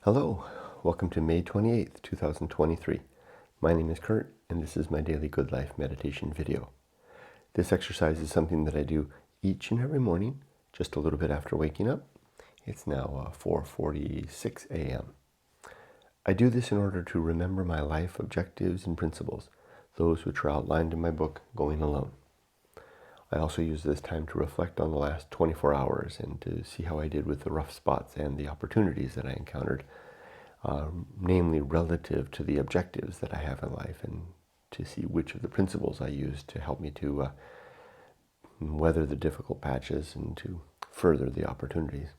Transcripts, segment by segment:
Hello, welcome to May 28th, 2023. My name is Kurt, and this is my daily Good Life meditation video. This exercise is something that I do each and every morning, just a little bit after waking up. It's now 4:46 a.m. I do this in order to remember my life objectives and principles, those which are outlined in my book, Going Alone. I also use this time to reflect on the last 24 hours and to see how I did with the rough spots and the opportunities that I encountered, namely relative to the objectives that I have in life, and to see which of the principles I use to help me to weather the difficult patches and to further the opportunities.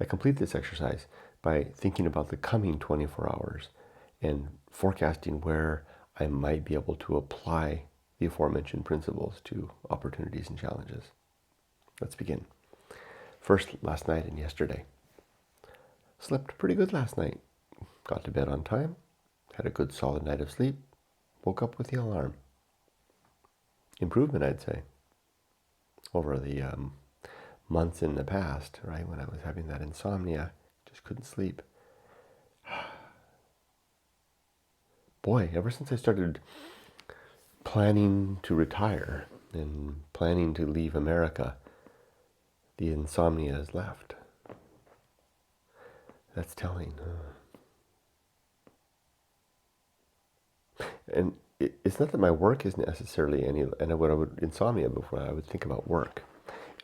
I complete this exercise by thinking about the coming 24 hours and forecasting where I might be able to apply the aforementioned principles to opportunities and challenges. Let's begin. First, last night and yesterday. Slept pretty good last night. Got to bed on time, had a good solid night of sleep, woke up with the alarm. Improvement, I'd say, over the months in the past, right, when I was having that insomnia, just couldn't sleep. Boy, ever since I started planning to retire and planning to leave America, the insomnia has left. That's telling. And it's not that my work is necessarily any, and when I would insomnia before, I would think about work.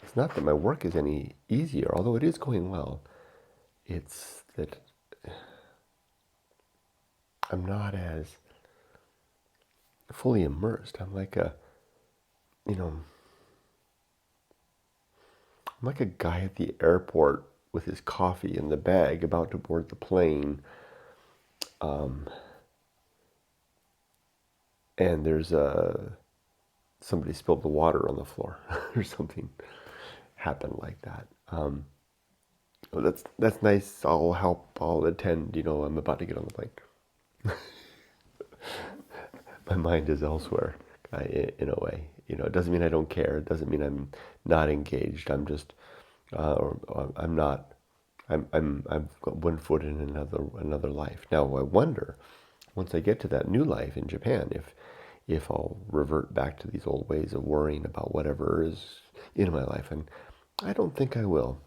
It's not that my work is any easier, although it is going well. It's that I'm not as fully immersed. I'm like I'm like a guy at the airport with his coffee in the bag about to board the plane. And there's somebody spilled the water on the floor or something happened like that. Well, that's nice. I'll help. I'll attend. I'm about to get on the plane. My mind is elsewhere, in a way. It doesn't mean I don't care. It doesn't mean I'm not engaged. I'm just, or I'm not. I've got one foot in another life. Now I wonder, once I get to that new life in Japan, if I'll revert back to these old ways of worrying about whatever is in my life, and I don't think I will.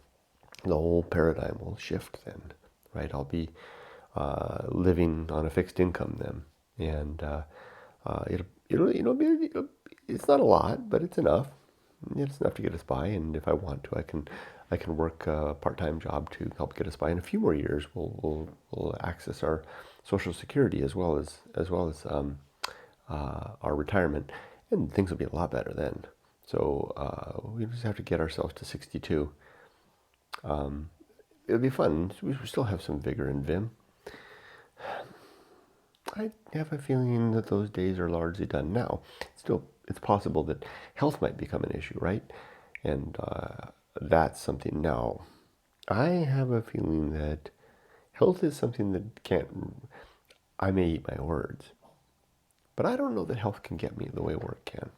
The whole paradigm will shift then, right? I'll be living on a fixed income then, and it's not a lot, but it's enough. It's enough to get us by, and if I want to, I can work a part-time job to help get us by. In a few more years, we'll access our Social Security as well as our retirement, and things will be a lot better then. So we just have to get ourselves to 62. It'll be fun. We still have some vigor and vim. I have a feeling that those days are largely done now. Still, it's possible that health might become an issue, right? And that's something now. I have a feeling that health is something that can't, I may eat my words, but I don't know that health can get me the way work can.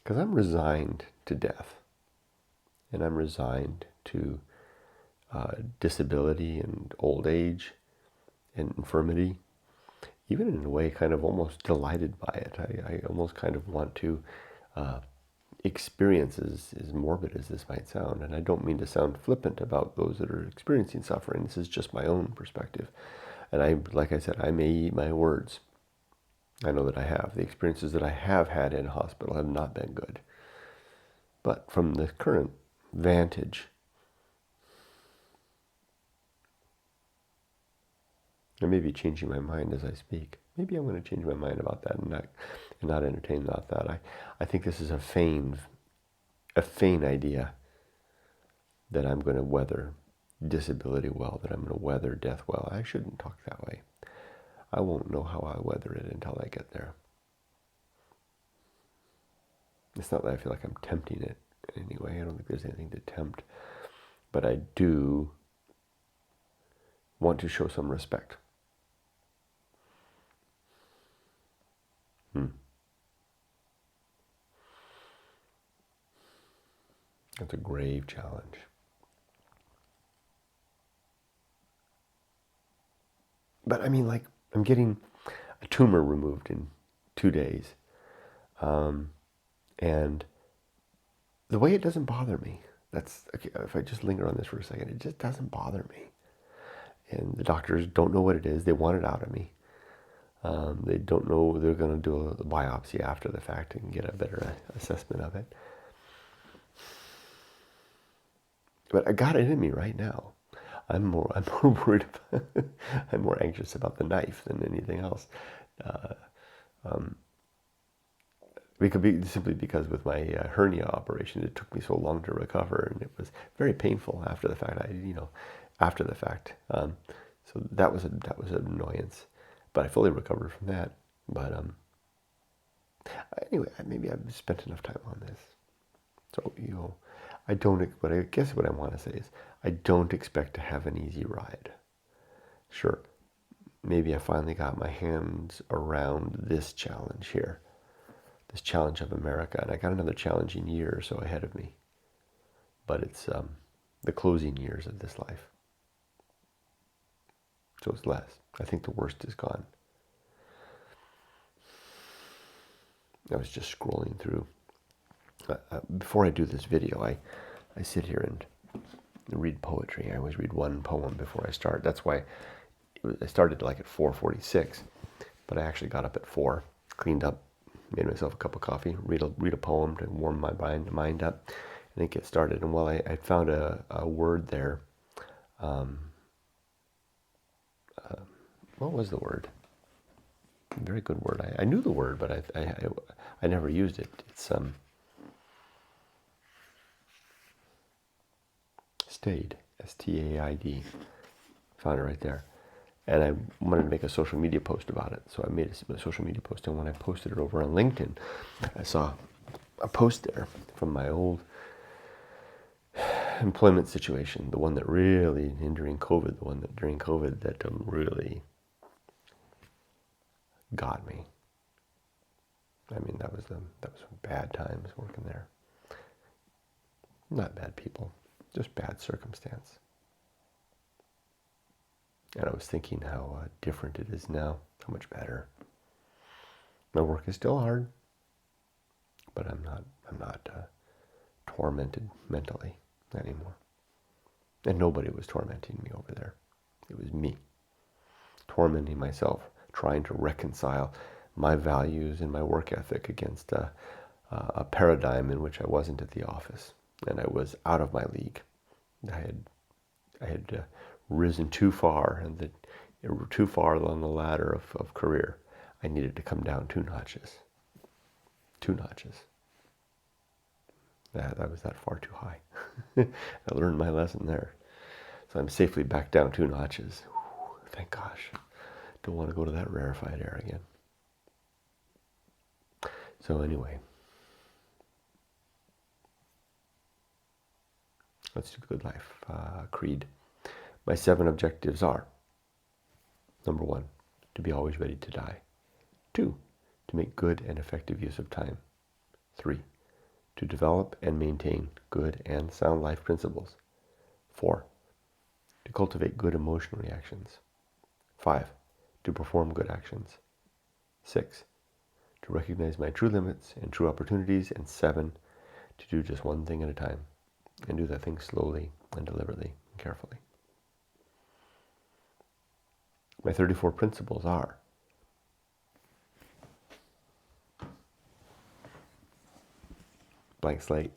Because I'm resigned to death, and I'm resigned to disability and old age and infirmity, even in a way kind of almost delighted by it. I almost kind of want to experience, as morbid as this might sound, and I don't mean to sound flippant about those that are experiencing suffering. This is just my own perspective. And like I said, I may eat my words. I know that I have. The experiences that I have had in hospital have not been good. But from the current vantage, I may be changing my mind as I speak. Maybe I'm going to change my mind about that and not entertain about that. I think this is a vain idea that I'm going to weather disability well, that I'm going to weather death well. I shouldn't talk that way. I won't know how I weather it until I get there. It's not that I feel like I'm tempting it in any way. I don't think there's anything to tempt. But I do want to show some respect. That's a grave challenge. But I mean, like, I'm getting a tumor removed in 2 days. And the way it doesn't bother me, that's, okay, if I just linger on this for a second, it just doesn't bother me. And the doctors don't know what it is. They want it out of me. They don't know they're going to do a biopsy after the fact and get a better assessment of it. But I got it in me right now. I'm more worried. I'm more anxious about the knife than anything else. Simply because with my hernia operation, it took me so long to recover, and it was very painful after the fact. After the fact. So that was an annoyance, but I fully recovered from that. But anyway, maybe I've spent enough time on this. So I don't. But I guess what I want to say is I don't expect to have an easy ride. Sure, maybe I finally got my hands around this challenge here. This challenge of America, and I got another challenging year or so ahead of me. But it's the closing years of this life. So it's less. I think the worst is gone. I was just scrolling through. Before I do this video, I sit here and read poetry. I always read one poem before I start. That's why I started like at 4:46, but I actually got up at 4, cleaned up, made myself a cup of coffee, read a poem to warm my mind up, and then get started. And while I found a word there, what was the word? Very good word. I knew the word, but I never used it. It's Staid, Staid. Found it right there. And I wanted to make a social media post about it. So I made a social media post, and when I posted it over on LinkedIn, I saw a post there from my old employment situation, the one that really, during COVID, that really got me. I mean, that was bad times working there. Not bad people, just bad circumstance. And I was thinking how different it is now, how much better. My work is still hard, but I'm not tormented mentally anymore. And nobody was tormenting me over there. It was me tormenting myself, trying to reconcile my values and my work ethic against a paradigm in which I wasn't at the office, and I was out of my league. I had risen too far, and too far on the ladder of career. I needed to come down 2 notches. 2 notches. I was that far too high. I learned my lesson there. So I'm safely back down 2 notches. Whew, thank gosh. Don't want to go to that rarefied air again. So anyway, let's do Good Life Creed. My 7 objectives are: number 1, to be always ready to die. 2, to make good and effective use of time. 3, to develop and maintain good and sound life principles. 4, to cultivate good emotional reactions. 5, to perform good actions. 6, to recognize my true limits and true opportunities. And 7, to do just one thing at a time, and do that thing slowly and deliberately and carefully. My 34 principles are: blank slate.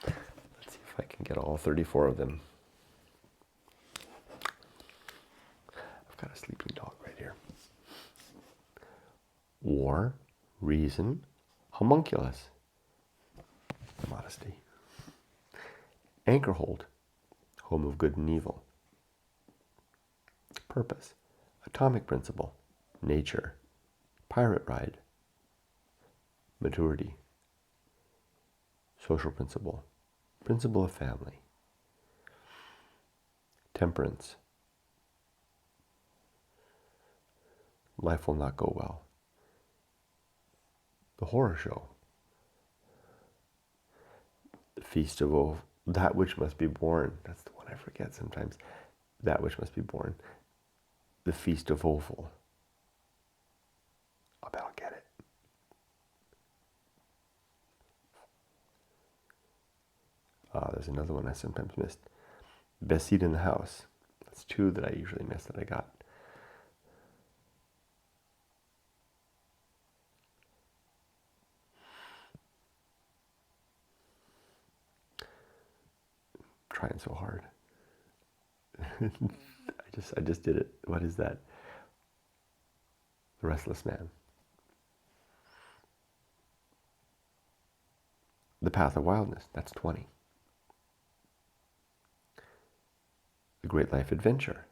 Let's see if I can get all 34 of them. I've got a sleeping dog right here. War, reason, homunculus, modesty. Anchor hold, home of good and evil. Purpose, atomic principle, nature, pirate ride. Maturity, social principle, principle of family. Temperance, life will not go well. The horror show, the feast of that which must be born. That's the one I forget sometimes. That which must be born. the Feast of Oval. I bet I'll get it. There's another one I sometimes missed. Best Seat in the House. That's two that I usually miss that I got. Trying so hard. I just did it. What is that? The Restless Man. The Path of Wildness. That's 20. The Great Life Adventure.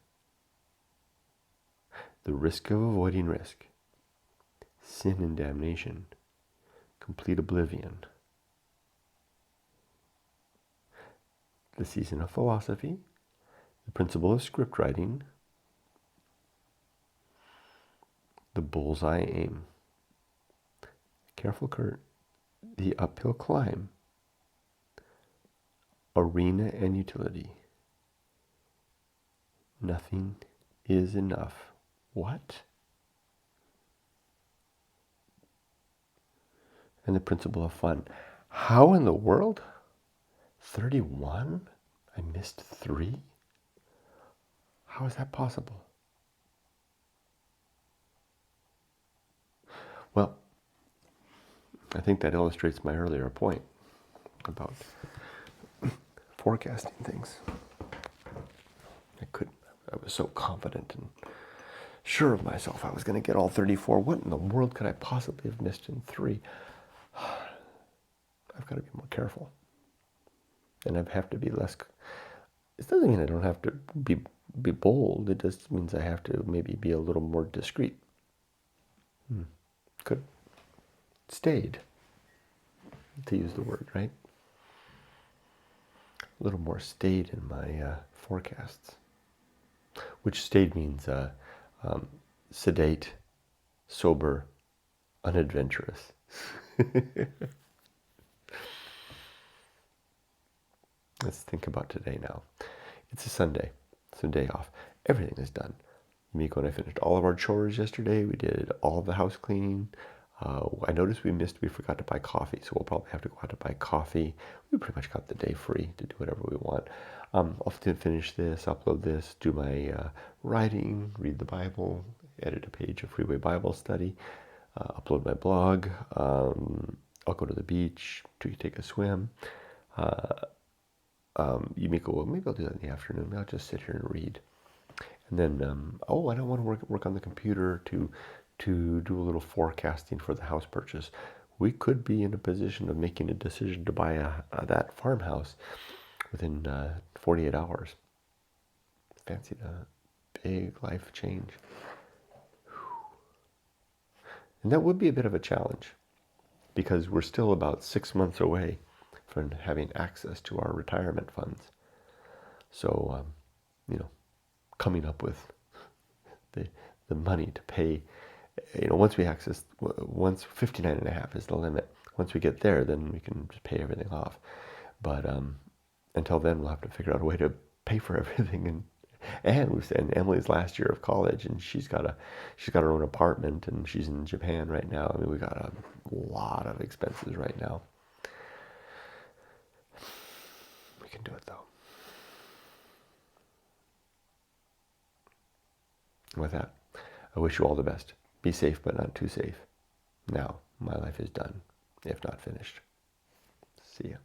The Risk of Avoiding Risk. Sin and Damnation. Complete Oblivion. The Season of Philosophy. The Principle of Script Writing. The Bullseye Aim. Careful, Kurt. The Uphill Climb. Arena and Utility. Nothing is enough. What? And the Principle of Fun. How in the world? 31? I missed 3? How is that possible? Well, I think that illustrates my earlier point about forecasting things. I was so confident and sure of myself I was going to get all 34. What in the world could I possibly have missed in 3? I've got to be more careful. And I have to be less... It doesn't mean I don't have to be bold. It just means I have to maybe be a little more discreet. Good. Staid, to use the word, right? A little more staid in my forecasts. Which staid means sedate, sober, unadventurous. Let's think about today now. It's a Sunday. It's a day off. Everything is done. Miko and I finished all of our chores yesterday. We did all of the house cleaning. I noticed we forgot to buy coffee, so we'll probably have to go out to buy coffee. We pretty much got the day free to do whatever we want. I'll have to finish this, upload this, do my writing, read the Bible, edit a page of Freeway Bible Study, upload my blog. I'll go to the beach to take a swim. Miko, well, maybe I'll do that in the afternoon. Maybe I'll just sit here and read. And then, I don't want to work on the computer to do a little forecasting for the house purchase. We could be in a position of making a decision to buy that farmhouse within 48 hours. Fancy the big life change. And that would be a bit of a challenge because we're still about 6 months away from having access to our retirement funds. So, coming up with the money to pay, once 59.5 is the limit. Once we get there, then we can just pay everything off. But until then, we'll have to figure out a way to pay for everything. And Emily's last year of college, and she's got her own apartment, and she's in Japan right now. I mean, we got a lot of expenses right now. We can do it though. With that, I wish you all the best. Be safe, but not too safe. Now, my life is done, if not finished. See ya.